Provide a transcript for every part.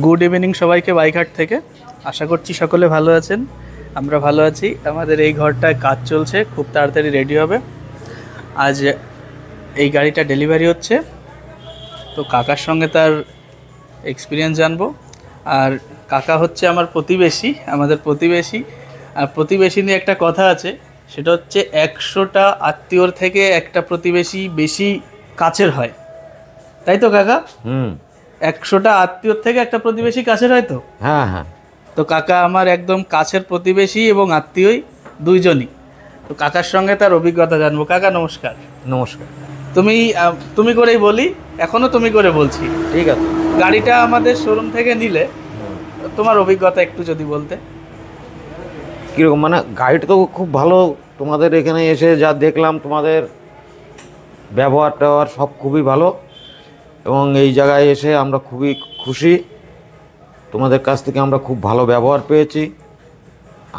Good evening সবাইকে বাইকহাট থেকে। আশা করছি সকলে ভালো আছেন, আমরা ভালো আছি। আমাদের এই ঘরটায় কাজ চলছে, খুব তাড়াতাড়ি রেডি হবে। আজ এই গাড়িটা ডেলিভারি হচ্ছে, তো কাকার সঙ্গে তার এক্সপিরিয়েন্স জানবো। আর কাকা হচ্ছে আমার প্রতিবেশী, আমাদের প্রতিবেশী। আর প্রতিবেশী নিয়ে একটা কথা আছে, সেটা হচ্ছে 100টা আত্মীয়র থেকে একটা প্রতিবেশী বেশি কাছের হয়, তাই তো কাকা? 100টা আত্মীয়র থেকে একটা প্রতিবেশী কাছের হয় তো? হ্যাঁ হ্যাঁ। তো কাকা আমার একদম কাছের প্রতিবেশী এবং আত্মীয়ই দুইজনই। তো কাকার সঙ্গে তার অভিজ্ঞতা জানবো। কাকা নমস্কার। নমস্কার। তুমি করেই বলি, এখনো তুমি করে বলছি। ঠিক আছে। গাড়িটা আমাদের শোরুম থেকে নিলে তোমার অভিজ্ঞতা একটু যদি বলতে। কীরকম মানে? গাড়িটা তো খুব ভালো, তোমাদের এখানে এসে যা দেখলাম তোমাদের ব্যবহার ট্যাবহার সব খুবই ভালো, এবং এই জায়গায় এসে আমরা খুবই খুশি। তোমাদের কাছ থেকে আমরা খুব ভালো ব্যবহার পেয়েছি।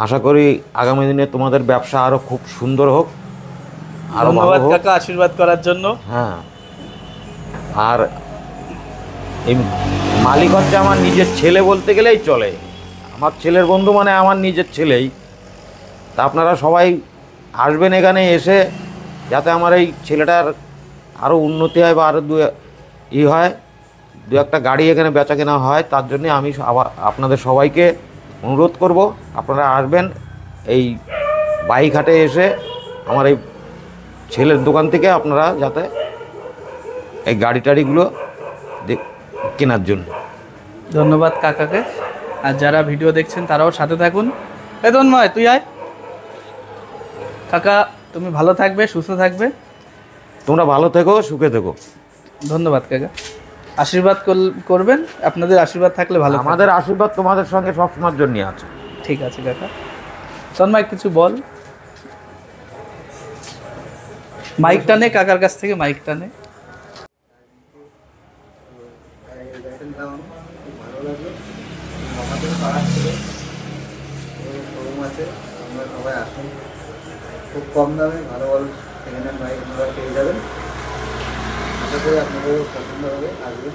আশা করি আগামী দিনে তোমাদের ব্যবসা আরও খুব সুন্দর হোক, আরও ভালো ধন্যবাদ হোক। কাকা আশীর্বাদ করার জন্য। হ্যাঁ, আর এই মালিক হচ্ছে আমার নিজের ছেলে বলতে গেলেই চলে। আমার ছেলের বন্ধু মানে আমার নিজের ছেলেই। তা আপনারা সবাই আসবেন এখানে, এসে যাতে আমার এই ছেলেটার আরও উন্নতি হয় বা আরও দু একটা গাড়ি এখানে বেচা কেনা হয়, তার জন্যে আমি আবার আপনাদের সবাইকে অনুরোধ করব আপনারা আসবেন এই বাইকহাটে এসে আমার এই ছেলের দোকান থেকে আপনারা যাতে এই গাড়ি টাড়িগুলো কেনার জন্য। ধন্যবাদ কাকাকে। আর যারা ভিডিও দেখছেন তারাও সাথে থাকুন। তন্ময় তুই আয়। কাকা তুমি ভালো থাকবে, সুস্থ থাকবে। তোমরা ভালো থেকো, সুখে থেকো। ধন্যবাদ কাকা, আশীর্বাদ করবেন। আপনাদের আশীর্বাদ থাকলে ভালো। আমাদের আশীর্বাদ তোমাদের সঙ্গে সবসময়ের জন্য আছে। ঠিক আছে কাকা। তন্ময় কিছু বল। মাইকটা নে কাকার কাছ থেকে, মাইকটা নে। ভালো লাগলো। আমাদের পাড়ার ছেলে শোরুম আছে, আমরা সবাই আসুন। খুব কম দামে ভালো ভালো সেকেন্ড হ্যান্ড বাইক আপনারা পেয়ে যাবেন। আশা করি আপনাদেরও পছন্দ হবে, আসবেন।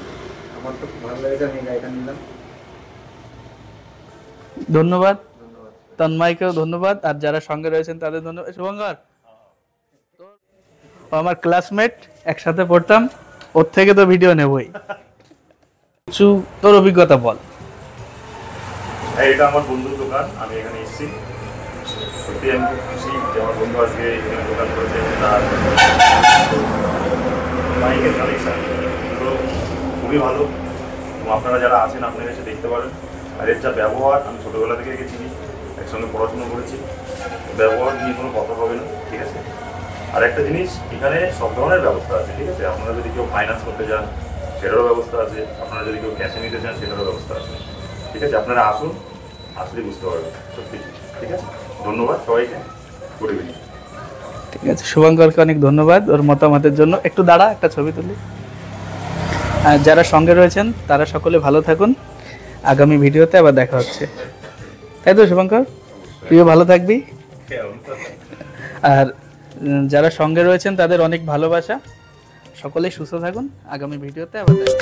আমার তো খুব ভালো লেগেছে, আমি এই গাড়িটা নিলাম। ধন্যবাদ তন্ময়কেও ধন্যবাদ, আর যারা সঙ্গে রয়েছেন তাদের ধন্যবাদ। শুভঙ্কর ও আমার ক্লাসমেট, একসাথে পড়তাম, ওর থেকে তো ভিডিও নেবই। কিছু তোর অভিজ্ঞতা বল। এটা আমার বন্ধুর দোকান, আমি এখানে এসেছি। সত্যি আমি খুব খুশি যে আমার বন্ধু আজকে এখানে দোকান করেছে। তার বাইকের কালেকশান তো খুবই ভালো, এবং আপনারা যারা আছেন আপনারা এসে দেখতে পারেন। আর এর যা ব্যবহার, আমি ছোটোবেলা থেকে একে চিনি, একসঙ্গে পড়াশুনো করেছি, ব্যবহার নিয়ে কোনো কথা হবে না, ঠিক আছে। আর একটা জিনিস, এখানে সব ধরনের ব্যবস্থা আছে, ঠিক আছে। আপনারা যদি কেউ ফাইন্যান্স করতে চান সেটারও ব্যবস্থা আছে, আপনারা যদি কেউ ক্যাশে নিতে চান সেটারও ব্যবস্থা আছে, ঠিক আছে। আপনারা আসুন, আসলে বুঝতে পারবেন সত্যি, ঠিক আছে। ধন্যবাদ সবাইকে, গুড ইভিনিং। ঠিক আছে, শুভঙ্করকে অনেক ধন্যবাদ ওর মতামতের জন্য। একটু দাঁড়া, একটা ছবি তুলি। আর যারা সঙ্গে রয়েছেন তারা সকলে ভালো থাকুন। আগামী ভিডিওতে আবার দেখা হচ্ছে, তাই তো শুভঙ্কর? তুইও ভালো থাকবি। আর যারা সঙ্গে রয়েছেন তাদের অনেক ভালোবাসা। সকলেই সুস্থ থাকুন। আগামী ভিডিওতে আবার দেখা।